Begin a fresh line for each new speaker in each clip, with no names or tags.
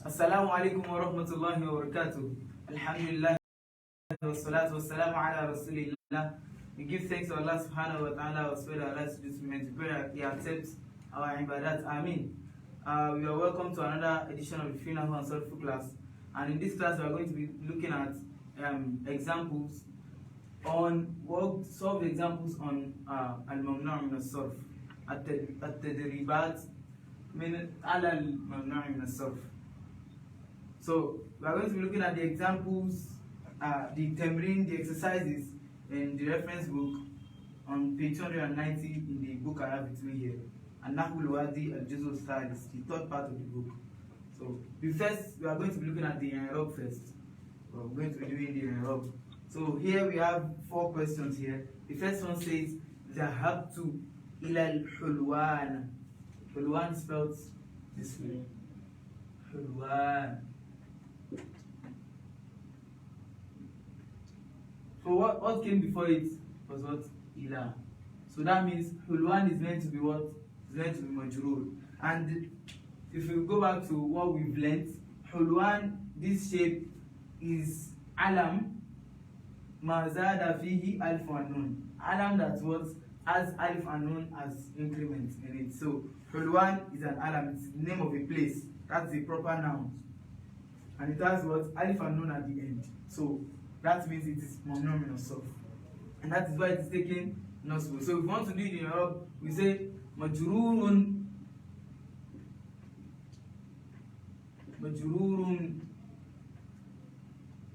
Assalamu alaikum wa rahmatullahi wa barakatuh. Alhamdulillah wa salatu wa salamu ala rasulillah. We give thanks to Allah subhanahu wa ta'ala wa swear Allah to pray He accepts our ibadat. Ameen. We are welcome to another edition of the Nahw class. And in this class we are going to be looking at examples on solved examples on الممنوع من الصرف التدريبات من على الممنوع من الصرف. So we are going to be looking at the examples, the temrin, the exercises in the reference book on page 290 in the book I have with me here, and Nahw Class the third part of the book. So we are going to be looking at the i'rab first. We're going to be doing the i'rab. So here we have 4 questions here. The first one says ذهبت إلى الحلوان. Hulwan spelled this way. Hulwan. So what came before it was what? Ila. So that means Hulwan is meant to be what? It's meant to be majrur. And if we go back to what we've learned, Hulwan, this shape is alam ma zada fihi alif wa nun. Alam that what has alif and nun as increments in it. So Hulwan is an alam, it's the name of a place. That's the proper noun. And it has what? Alif and nun at the end. So that means it is mamnu min as-sarf. And that is why it is taken nasb. So if we want to do it in Arab, we say majrurun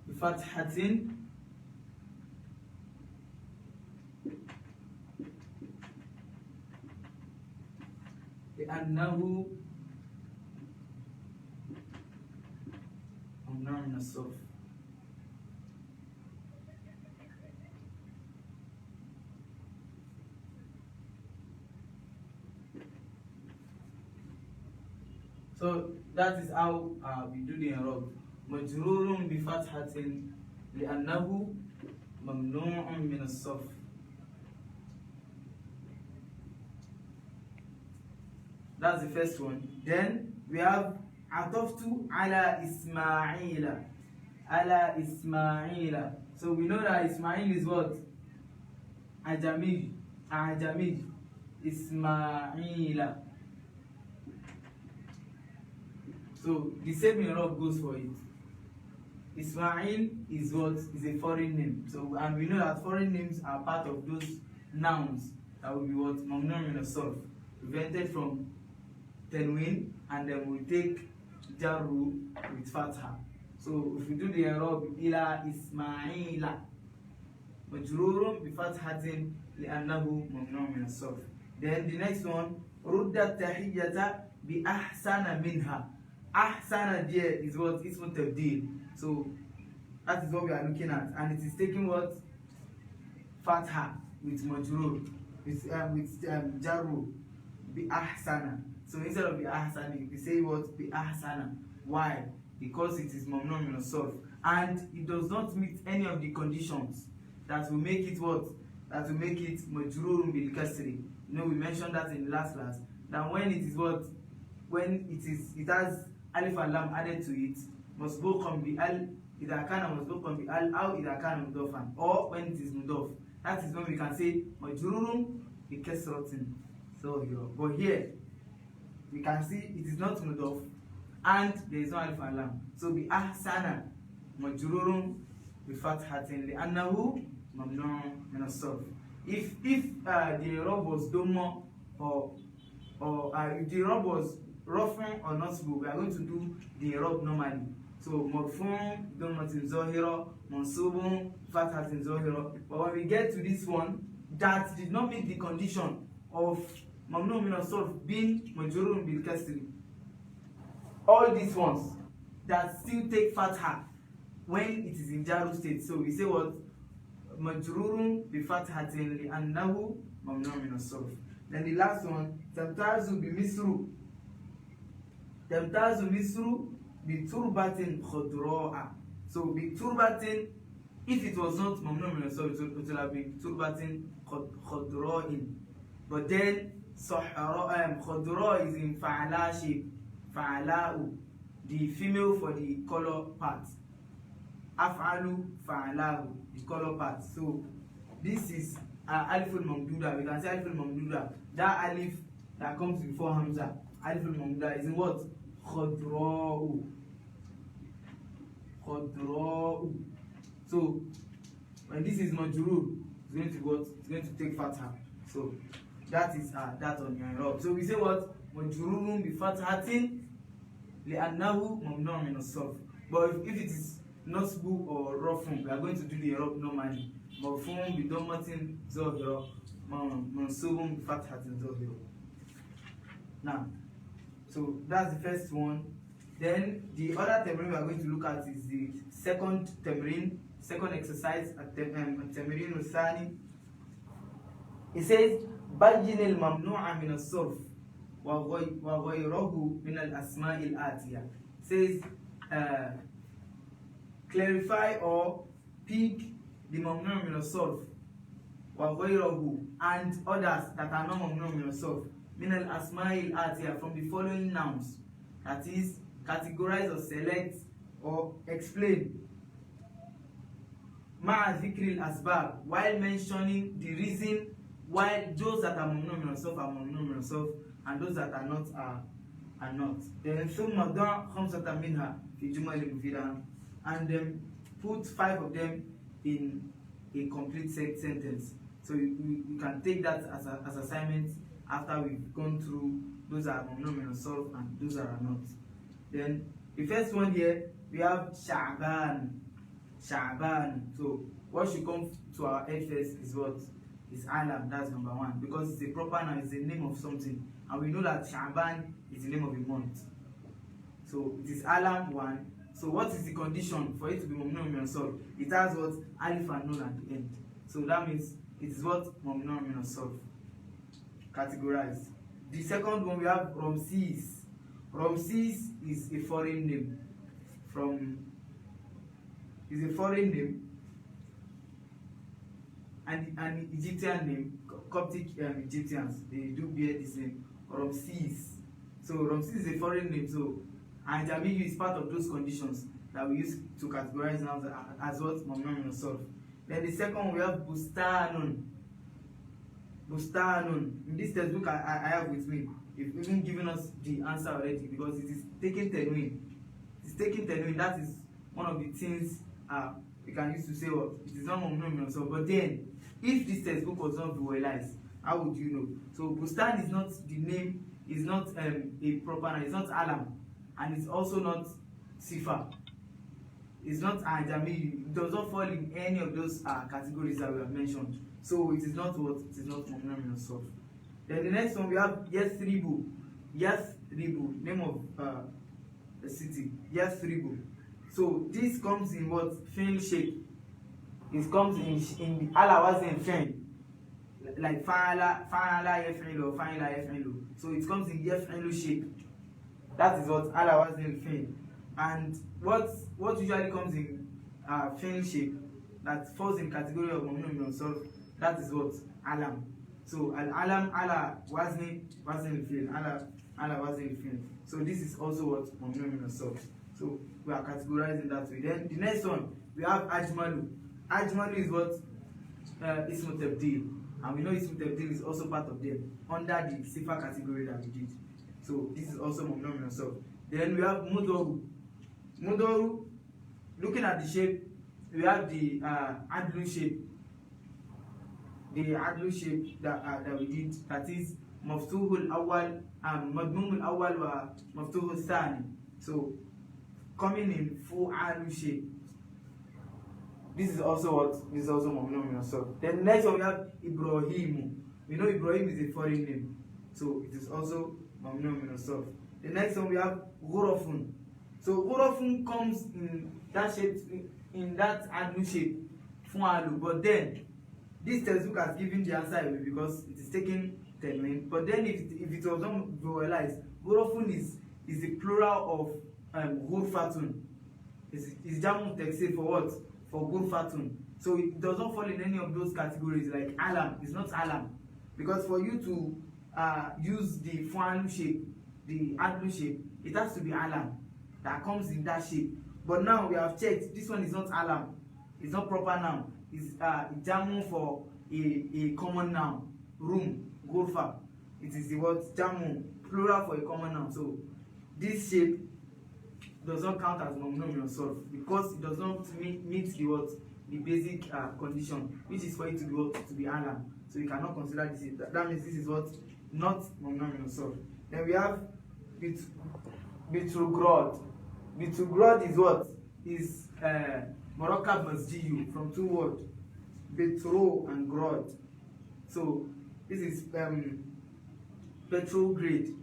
بفتحة لأنه ممنوع من الصرف. So that is how we do the i'rab. مجرور بفتحة لأنه ممنوع من الصرف. That's the first one. Then we have عطفت على إسماعيل. على إسماعيل. So we know that Ismail is what? Ajami. Ajami. Ismaila. So the same i'rab goes for it. Ismail is what? Is a foreign name. So and we know that foreign names are part of those nouns that will be what? Mamnu min as-sarf. Prevented from tanween, and then we take jarru with fatha. So if we do the i'rab, ila Ismaila majrurun bi fathatin li'annahu mamnu min as-sarf. Then the next one, rudda tahiyyata bi ahsana minha. Ahsana there is what? Ismu tabdil. So that is what we are looking at, and it is taking what? Fatha with majrur, with jarru bi ahsana. So instead of bi ahsani, we say what? Bi ahsana. Why? Because it is mamnu min as-sarf, and it does not meet any of the conditions that will make it what? That will make it majrurun bil kasri. You know, we mentioned that in the last class. That when it is what? When it has alif and lam added to it, masbuqan bi al, idha kana masbuqan bi al, aw idha kana mudafan, or when it is mudaf. That is when we can say majrurun bi kasratin. So here, but here we can see it is not mudaf and there is no alif and lam. So bi ahsana majrurun bi fathatin li'annahu mamnu' min as-sarf. If the i'rab was dhamma or if the i'rab was raf'un or nasbu, we are going to do the i'rab normally. So marfu'un dhammatin zahira, mansubun fathatin zahira. But when we get to this one that did not meet the condition of mamnu min as-sarf being majrurun bil kasri, all these ones that still take fatha when it is in jaru state, so we say what? Majrurun bi fathatin li'annahu mamnu min as-sarf. Then the last one, tamtazu bi misru. Tamtazu misru bi turbatin khadra'a. So bi turbatin, if it was not mamnu min as-sarf, it would have been turbatin khadra'in. But then khadra is in fa'ala shape, fa'ala'u. the female for the color part. Af'alu, fa'alahu, the color part. So this is aliful mamduda. We can say aliful mamduda. That alif that comes before hamza, aliful mamduda, is in what? Khadra'u. Khadra'u. So when this is majrur, it's going to what? It's going to take fatha. So that is that on your Arab. So we say what? Majrurun bi fathatin li'annahu mamnu' min as-sarf. But if it is nasbu or rafun, we are going to do the Arab normally. Mafhum bi dammatin zahira, mansubun bi fathatin zahira. Now, so that's the first one. Then the other temrin we are going to look at is the second temrin, second exercise at temrin al-thani. It says بين الممنوع من الصرف وغيره من الأسماء الآتية. Says clarify or pick the ممنوع من الصرف وغيره and others that are not ممنوع من الصرف من الأسماء الآتية from the following nouns. That is, categorize or select or explain مع ذكر الأسباب, while mentioning the reason why those that are mamnu min as-sarf are mamnu min as-sarf and those that are not are not. Then ثم ضع خمسة منها في جمل مفيدة, and then put 5 of them in a complete sentence. So you can take that as assignment after we've gone through those that are mamnu min as-sarf and those that are not. Then the first one here we have Sha'ban. Sha'ban. So what should come to our head first is what? Is alam. That's number 1, because it's a proper noun, it's the name of something, and we know that Sha'ban is the name of a month. So it is alam 1. So what is the condition for it to be mamnu min as-sarf? It has what? Alif and nun at the end. So that means it is what? Mamnu min as-sarf. Categorized. The second one we have Ramses. Ramses is a foreign name. Is a foreign name and an Egyptian name. Coptic Egyptians, they do bear this name, Ramses. So Ramses is a foreign name. So and Jamiyu is part of those conditions that we use to categorize nouns as what? Mamnu min as-sarf. Then the second one we have Bustanun. Bustanun. In this textbook I have with me, it's even given us the answer already, because it is taking tenwin. It's taking tenwin. That is one of the things we can use to say what? It is not mamnu min as-sarf. But then, if this textbook was not visualized, how would you know? So Bustan is not the name, is not a proper name, it's not alam, and it's also not sifa. It's not ajami. It does not fall in any of those categories that we have mentioned. So it is not what? It is not mamnu min as-sarf. Then the next one we have Yathribu. Yathribu, name of a city. Yathribu. So this comes in what? Fi'l shape. It comes in the ala wazn fi'l, like fa'ala yaf'ilu or fa'ila yaf'ilu. So it comes in yaf'ilu shape. That is what ala wazn fi'l. And what usually comes in fi'l shape that falls in category of mamnu min as-sarf, that is what? Alam. So al-alam ala wazn fi'l, ala wazn fi'l. So this is also what? Mamnu min as-sarf. So we are categorizing that way. Then the next one we have Ajmalu. Ajmalu is what? Ismu tabdil, and we know Ismu tabdil is also part of them under the sifa category that we did. So this is also mamnu min as-sarf. Then we have Mudoru. Mudoru, looking at the shape, we have the adlu shape. The adlu shape that we did, that is maftuhul awwal, madmumul awwal wa maftuhul thani. So coming in fu'alu shape. This is also what? This is also mamnu min as-sarf. Then next one we have Ibrahimu. We know Ibrahim is a foreign name, so it is also mamnu min as-sarf. The next one we have Ghurafun. So Ghurafun comes in that shape, in that adlu shape, fu'alu. But then this textbook has given the answer away because it is taking tenwin. But then if it was not visualized, Ghurafun is the plural of Ghurfatun. Is jamu taksir for what? For Ghurfatun. So it does not fall in any of those categories like alam. It's not alam, because for you to use the fu'alu shape, the adlu shape, it has to be alam. that comes in that shape. But now we have checked, this one is not alam, it's not proper noun, it's jamu for a common noun. Room, gofa, it is the word jamu, plural for a common noun. So this shape does not count as mamnu min as-sarf because it does not meet the what, the basic condition, which is for it to be what, to be alam. So we cannot consider this. That means this is what, not mamnu min as-sarf. Then we have Bitrogrod. Bitrogrod is what? Is Murakkab masjiyu from two words, Betro and Grod. So this is petrograde.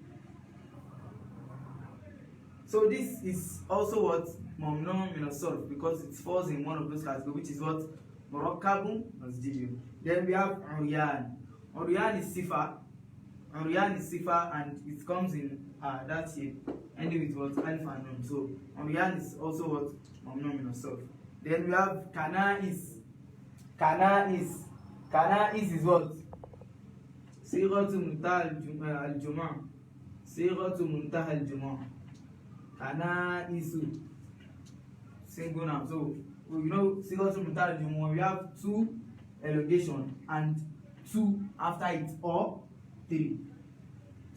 So this is also what, mamnu min as-sarf because it falls in one of those categories, which is what, Murakkabun masjiyu. Then we have Uryan. Uryan is sifa. Uryan is sifa and it comes in that shape, ending with what, alif and nun. So Uryan is also what, mamnu min as-sarf. Then we have Kana'is. Kana'is. Kana'is is what? Sighatu muntaha al-jumu'ah. Sighatu muntaha al-jumu'ah. Kana'isu. Single noun. So you know, sighatu muntaha al-jumu'ah, we have two elongation and two after it, or three.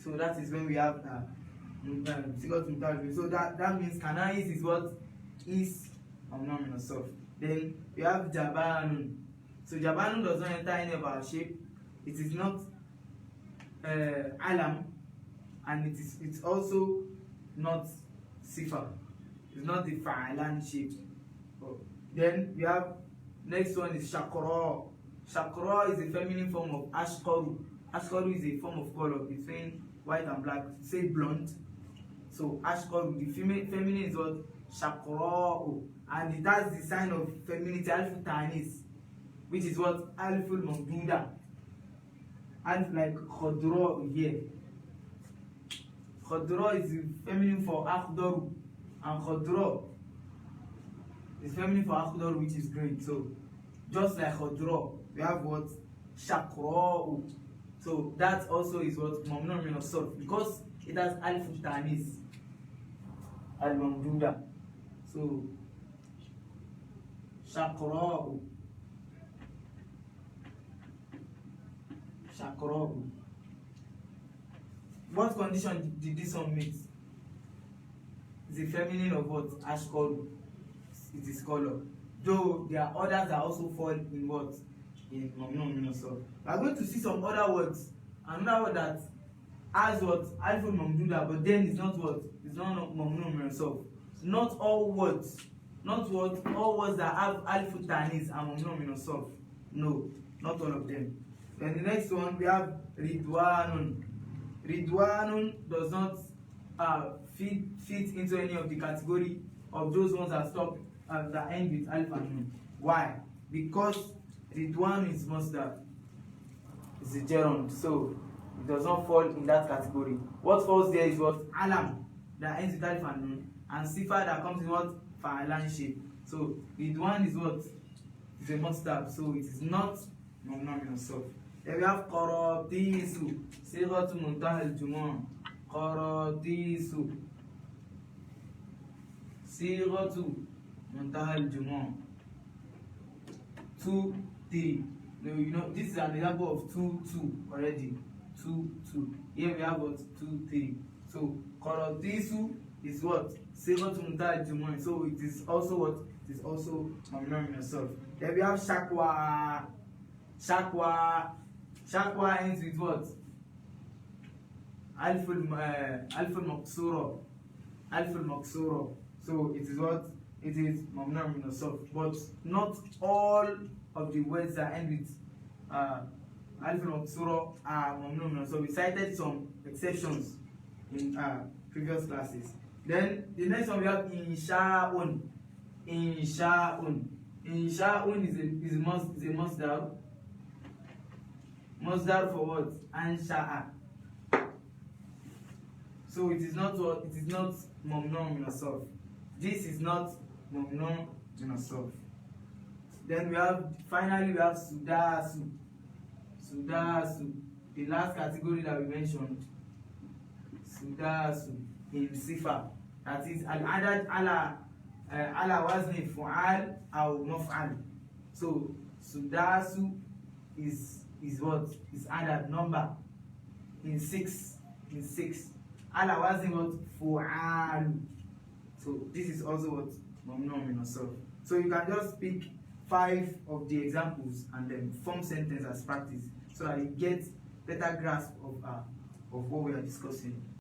So that is when we have sighatu muntaha al-jumu'ah. So that means Kana'is is what? Is mamnu min as-sarf. Then we have Jabanun. So Jabanun does not enter any of our shape. It is not alam, and it's also not sifa. It's not the fa'alan shape. Then we have, next one is Shakra. Shakra is a feminine form of ashkaru. Ashkaru is a form of color between white and black. Say blonde. So ashkaru, the feminine is what? Shakra, and it has the sign of femininity, alfu tanis, which is what? Alful mamduda. And like Khodro here. Khodro is feminine for Akhdaru, and Khodro is feminine for Akhdaru, which is green. So just like Khodro, we have what? Shakra. So that also is what? Mamnu min as-sarf because it has alif tanis, al-mamduda. So Shakra. Shakra. What condition did this one meet? It's a feminine of what? Ashkaru. It is color. Though there are others that also fall in what? In mamnu min as-sarf. We are going to see some other words. Another word that has what? Aliful mamduda, but then it's not what? It's not mamnu min as-sarf. Not all words. Not what? All words that have aliful tanis are mamnu min as-sarf. No, not all of them. Then the next one we have Ridwanun. Ridwanun does not fit into any of the category of those ones that stop that end with alif and nun. Why? Because Ridwan is masdar. It's a gerund, so it does not fall in that category. What falls there is what? Alam that ends with alif and nun, and sifa that comes in what? Fa'alan shape. So Ridwan is what? It's a masdar, so it is not mamnu min as-sarf. Then we have Qaratisu. Sighatu muntaha al-jumu'ah. Qaratisu. Sighatu muntaha al-jumu'ah. 2, 3. Now, you know, this is an example of 2, 2 already. 2, 2. Here we have what? 2, 3. So Qaratisu is what? Sighatu muntaha al-jumu'ah. So it is also what? It is also mamnu min as-sarf. Then we have Shakwa. Shakwa. Shakwa ends with what? Alful maqsura. Alful maqsura. So it is what? It is mamnu min as-sarf. But not all of the words that end with alful maqsura are mamnu min as-sarf. We cited some exceptions in previous classes. Then the next one we have insha'un. Insha'un. Insha'un is a masdar. Masdar for what? Ansha'a. So it is not what? It is not mamnu min as-sarf. This is not mamnu min as-sarf. Then we have, finally we have Sudasu. Sudasu. The last category that we mentioned. Sudasu in sifa. That is al-adad ala wazni fu'al aw maf'al. So sudasu is what? Is adad, number in six. Ala wazni what? Fu'al. So this is also what? Mamnu min as-sarf. So you can just pick 5 of the examples and then form sentence as practice, so that you get better grasp of what we are discussing.